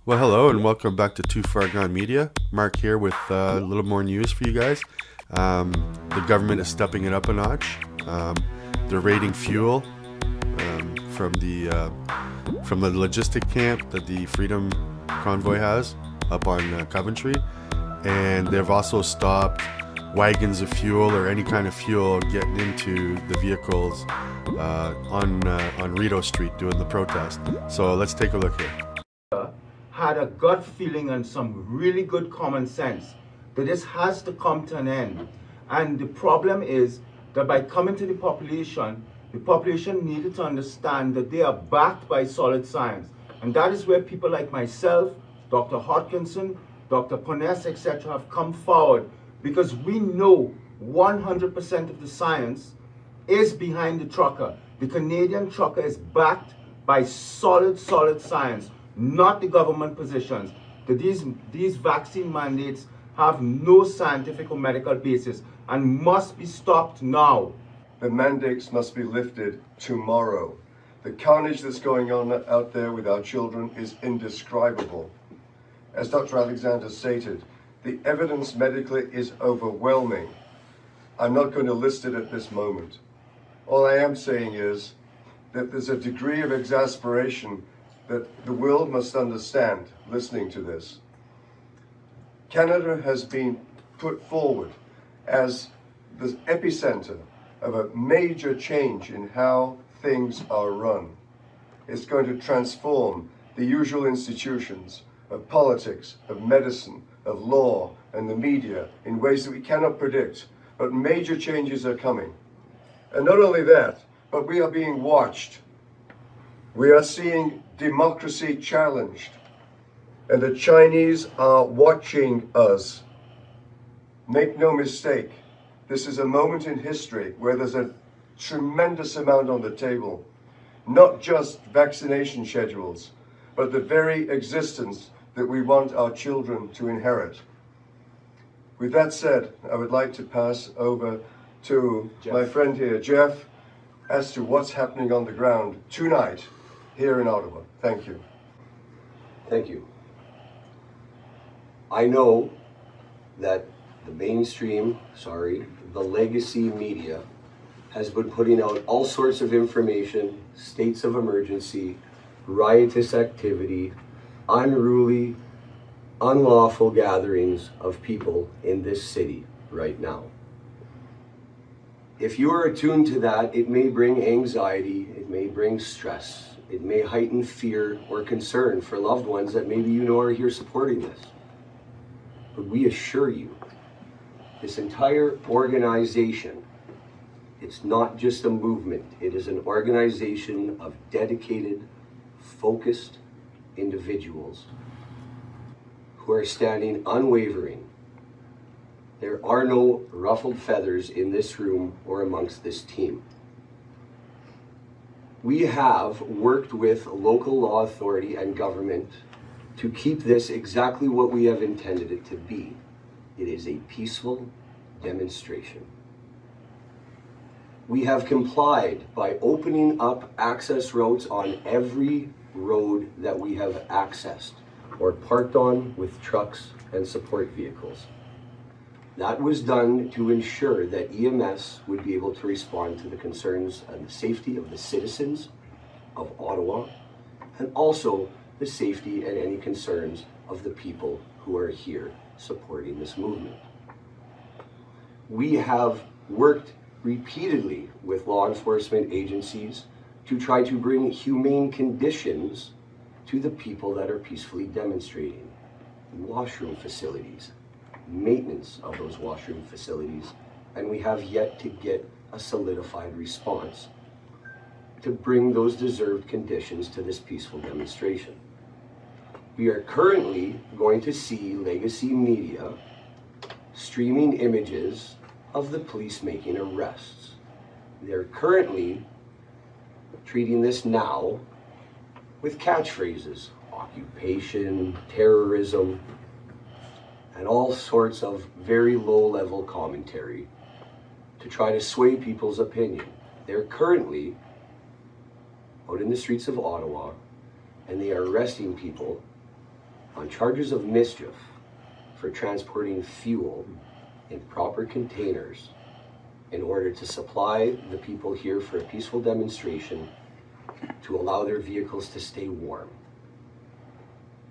Well, hello and welcome back to Too Far Gone Media. Mark here with a little more news for you guys. The government is stepping it up a notch. They're raiding fuel from the logistic camp that the Freedom Convoy has up on Coventry, and they've also stopped wagons of fuel or any kind of fuel getting into the vehicles on Rideau Street doing the protest. So let's take a look here. Had a gut feeling and some really good common sense that this has to come to an end. And the problem is that by coming to the population needed to understand that they are backed by solid science. And that is where people like myself, Dr. Hodkinson, Dr. Poness, etc. have come forward, because we know 100% of the science is behind the trucker. The Canadian trucker is backed by solid science, not the government positions. That these vaccine mandates have no scientific or medical basis and must be stopped now. The mandates must be lifted tomorrow. The carnage that's going on out there with our children is indescribable. As Dr. Alexander stated, the evidence medically is overwhelming. I'm not going to list it at this moment. All I am saying is that there's a degree of exasperation that the world must understand listening to this. Canada has been put forward as the epicenter of a major change in how things are run. It's going to transform the usual institutions of politics, of medicine, of law, and the media in ways that we cannot predict. But major changes are coming. And not only that, but we are being watched. We are seeing democracy challenged, and the Chinese are watching us. Make no mistake, this is a moment in history where there's a tremendous amount on the table, not just vaccination schedules, but the very existence that we want our children to inherit. With that said, I would like to pass over to my friend here, Jeff, as to what's happening on the ground tonight here in Ottawa. Thank you. Thank you. I know that the mainstream, the legacy media has been putting out all sorts of information, states of emergency, riotous activity, unruly, unlawful gatherings of people in this city right now. If you are attuned to that, it may bring anxiety, it may bring stress, it may heighten fear or concern for loved ones that maybe you know are here supporting this. But we assure you, this entire organization, it's not just a movement, it is an organization of dedicated, focused individuals who are standing unwavering. There are no ruffled feathers in this room or amongst this team. We have worked with local law authority and government to keep this exactly what we have intended it to be. It is a peaceful demonstration. We have complied by opening up access roads on every road that we have accessed or parked on with trucks and support vehicles. That was done to ensure that EMS would be able to respond to the concerns and the safety of the citizens of Ottawa, and also the safety and any concerns of the people who are here supporting this movement. We have worked repeatedly with law enforcement agencies to try to bring humane conditions to the people that are peacefully demonstrating. Washroom facilities, maintenance of those washroom facilities, and we have yet to get a solidified response to bring those deserved conditions to this peaceful demonstration. We are currently going to see legacy media streaming images of the police making arrests. They're currently treating this now with catchphrases, occupation, terrorism, and all sorts of very low-level commentary to try to sway people's opinion. They're currently out in the streets of Ottawa, and they are arresting people on charges of mischief for transporting fuel in proper containers in order to supply the people here for a peaceful demonstration to allow their vehicles to stay warm.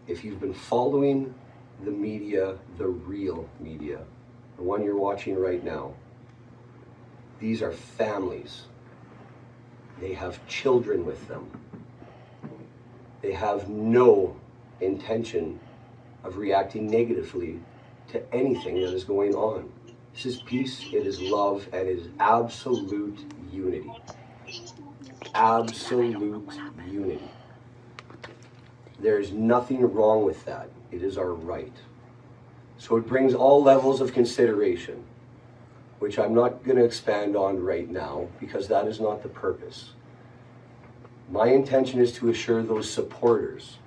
If you've been following the media, the real media, the one you're watching right now, these are families. They have children with them. They have no intention of reacting negatively to anything that is going on. This is peace, it is love, and it is absolute unity. Absolute unity. There's nothing wrong with that. It is our right. So it brings all levels of consideration, which I'm not going to expand on right now because that is not the purpose. My intention is to assure those supporters,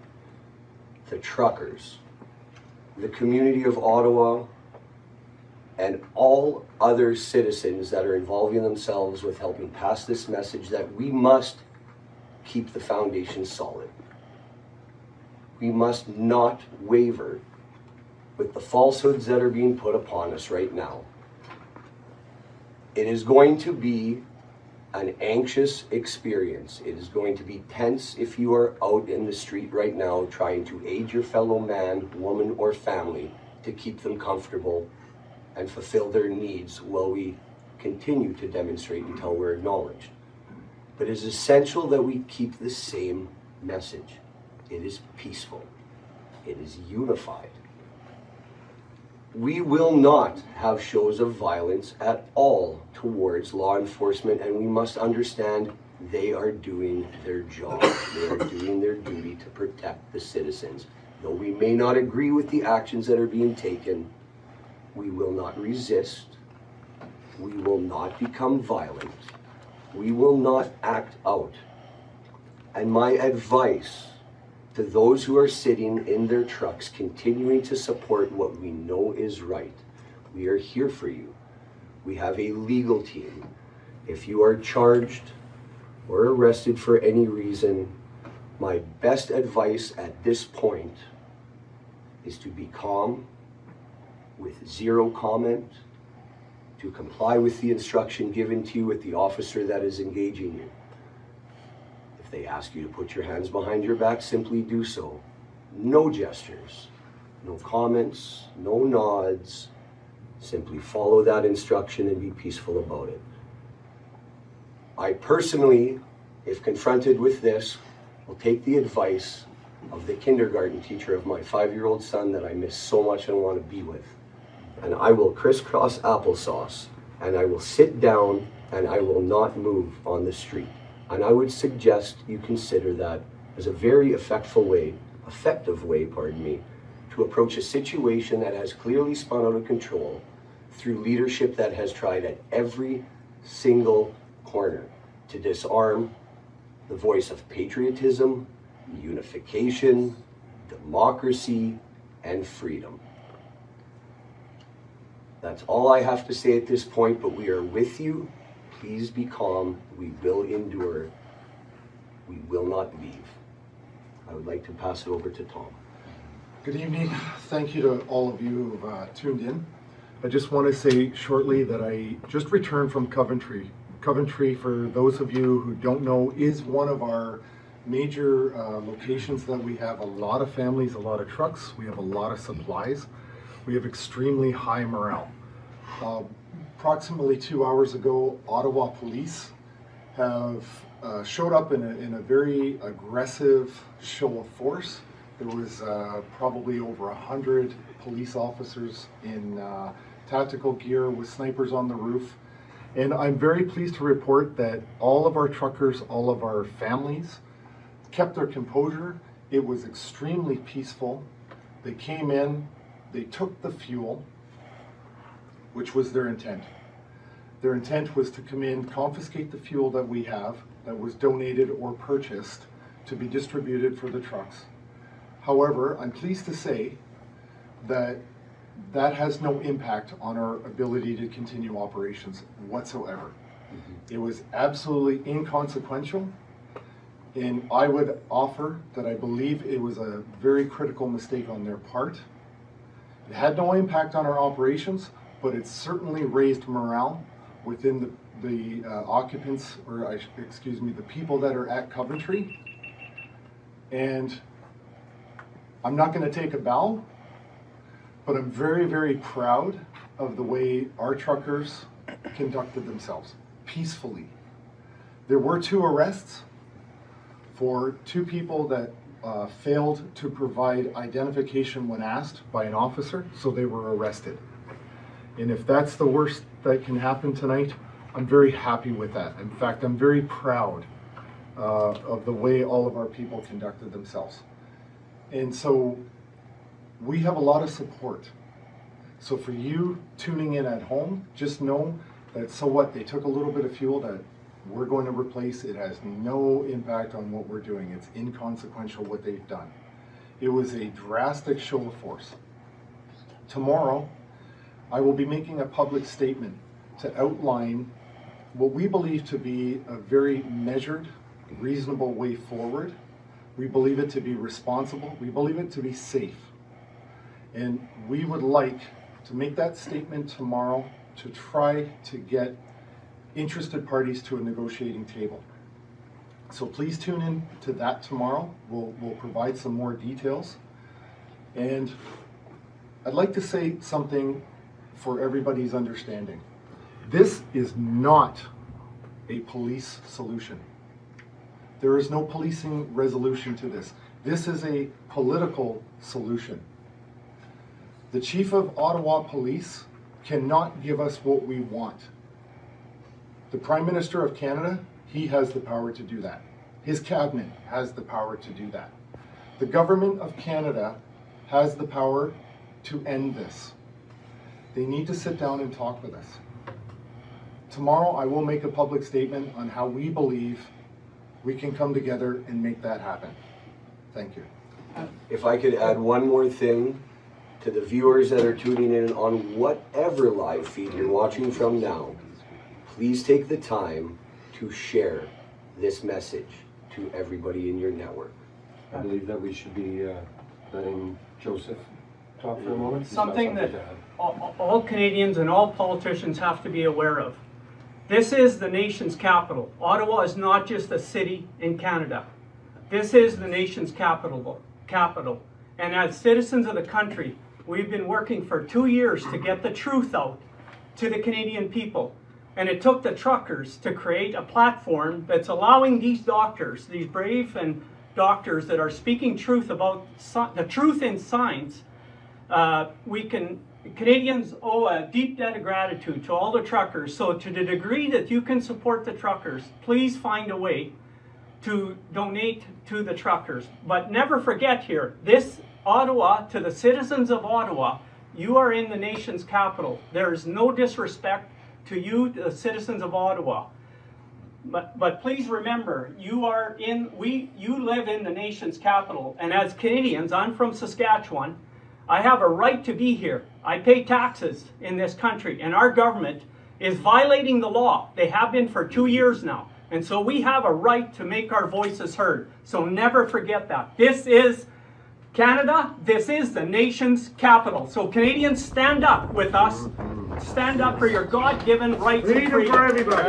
the truckers, the community of Ottawa, and all other citizens that are involving themselves with helping pass this message that we must keep the foundation solid. We must not waver with the falsehoods that are being put upon us right now. It is going to be an anxious experience. It is going to be tense if you are out in the street right now trying to aid your fellow man, woman, or family to keep them comfortable and fulfill their needs while we continue to demonstrate until we're acknowledged. But it is essential that we keep the same message. It is peaceful. It is unified. We will not have shows of violence at all towards law enforcement, and we must understand they are doing their job. They are doing their duty to protect the citizens. Though we may not agree with the actions that are being taken, we will not resist. We will not become violent. We will not act out. And my advice to those who are sitting in their trucks continuing to support what we know is right, we are here for you. We have a legal team. If you are charged or arrested for any reason, my best advice at this point is to be calm, with zero comment, to comply with the instruction given to you with the officer that is engaging you. If they ask you to put your hands behind your back, simply do so. No gestures, no comments, no nods. Simply follow that instruction and be peaceful about it. I personally, if confronted with this, will take the advice of the kindergarten teacher of my 5-year-old son that I miss so much and want to be with. And I will crisscross applesauce, and I will sit down, and I will not move on the street. And I would suggest you consider that as a very effective way, to approach a situation that has clearly spun out of control through leadership that has tried at every single corner to disarm the voice of patriotism, unification, democracy, and freedom. That's all I have to say at this point, but we are with you. Please be calm. We will endure. We will not leave. I would like to pass it over to Tom. Good evening. Thank you to all of you who've tuned in. I just want to say shortly that I just returned from Coventry. Coventry, for those of you who don't know, is one of our major locations that we have a lot of families, a lot of trucks. We have a lot of supplies. We have extremely high morale. Approximately 2 hours ago, Ottawa police have showed up in a very aggressive show of force. There was probably over 100 police officers in tactical gear with snipers on the roof. And I'm very pleased to report that all of our truckers, all of our families kept their composure. It was extremely peaceful. They came in, they took the fuel, which was their intent. Their intent was to come in, confiscate the fuel that we have, that was donated or purchased to be distributed for the trucks. However, I'm pleased to say that that has no impact on our ability to continue operations whatsoever. It was absolutely inconsequential. And I would offer that I believe it was a very critical mistake on their part. It had no impact on our operations, but it certainly raised morale within the occupants, or excuse me, the people that are at Coventry. And I'm not going to take a bow, but I'm very, very proud of the way our truckers conducted themselves peacefully. There were 2 arrests for 2 people that failed to provide identification when asked by an officer, so they were arrested. And if that's the worst that can happen tonight, I'm very happy with that. In fact, I'm very proud of the way all of our people conducted themselves. And so we have a lot of support. So for you tuning in at home, just know that so what, they took a little bit of fuel that we're going to replace. It has no impact on what we're doing. It's inconsequential what they've done. It was a drastic show of force. Tomorrow, I will be making a public statement to outline what we believe to be a very measured, reasonable way forward. We believe it to be responsible. We believe it to be safe. And we would like to make that statement tomorrow to try to get interested parties to a negotiating table. So please tune in to that tomorrow. We'll provide some more details. And I'd like to say something for everybody's understanding. This is not a police solution. There is no policing resolution to this. This is a political solution. The Chief of Ottawa Police cannot give us what we want. The Prime Minister of Canada, he has the power to do that. His cabinet has the power to do that. The Government of Canada has the power to end this. They need to sit down and talk with us. Tomorrow I will make a public statement on how we believe we can come together and make that happen. Thank you. If I could add one more thing to the viewers that are tuning in on whatever live feed you're watching from now, please take the time to share this message to everybody in your network. I believe that we should be letting Joseph talk for a moment. Something that all Canadians and all politicians have to be aware of. This is the nation's capital. Ottawa is not just a city in Canada. This is the nation's capital. And as citizens of the country, we've been working for 2 years to get the truth out to the Canadian people. And it took the truckers to create a platform that's allowing these doctors, these brave and doctors that are speaking truth about the truth in science. Canadians owe a deep debt of gratitude to all the truckers. So to the degree that you can support the truckers, please find a way to donate to the truckers. But never forget here, this Ottawa, to the citizens of Ottawa, you are in the nation's capital. There is no disrespect to you, the citizens of Ottawa. But please remember, you live in the nation's capital. And as Canadians, I'm from Saskatchewan, I have a right to be here. I pay taxes in this country, and our government is violating the law. They have been for 2 years now. And so we have a right to make our voices heard. So never forget that. This is Canada. This is the nation's capital. So Canadians, stand up with us. Stand up for your God-given rights and freedom. For everybody.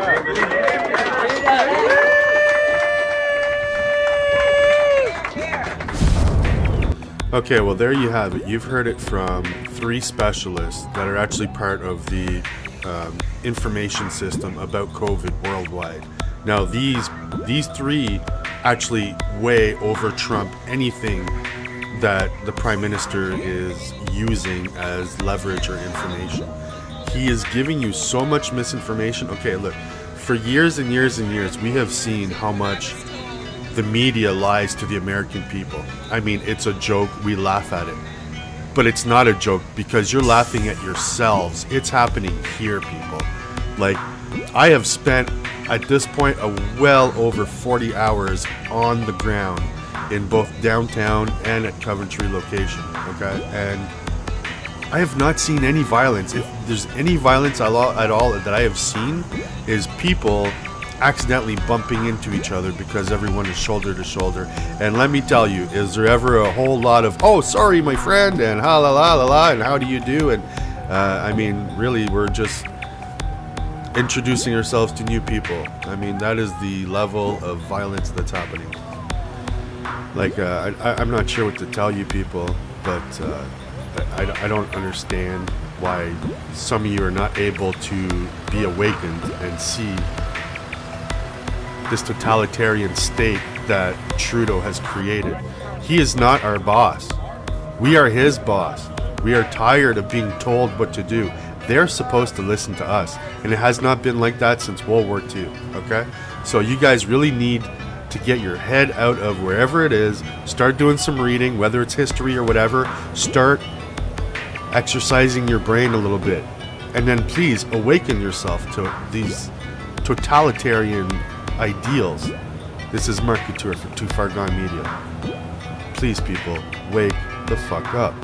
Okay, well, there you have it. You've heard it from 3 specialists that are actually part of the information system about COVID worldwide. Now, these 3 actually way over trump anything that the Prime Minister is using as leverage or information. He is giving you so much misinformation. Okay, look, for years and years and years, we have seen how much the media lies to the American people. I mean, it's a joke. We laugh at it. But it's not a joke because you're laughing at yourselves. It's happening here, people. Like, I have spent, at this point, well over 40 hours on the ground in both downtown and at Coventry location, okay? And I have not seen any violence. If there's any violence at all that I have seen, is people accidentally bumping into each other because everyone is shoulder to shoulder. And let me tell you, is there ever a whole lot of, oh, sorry, my friend, and ha la la la la, and how do you do? And I mean, really, we're just introducing ourselves to new people. I mean, that is the level of violence that's happening. Like, I'm not sure what to tell you people, but I don't understand why some of you are not able to be awakened and see this totalitarian state that Trudeau has created. He is not our boss. We are his boss. We are tired of being told what to do. They're supposed to listen to us, and it has not been like that since World War II, okay? So you guys really need to get your head out of wherever it is, start doing some reading, whether it's history or whatever, start exercising your brain a little bit, and then please awaken yourself to these totalitarian ideals. This is Mark Couture for Too Far Gone Media. Please, people, wake the fuck up.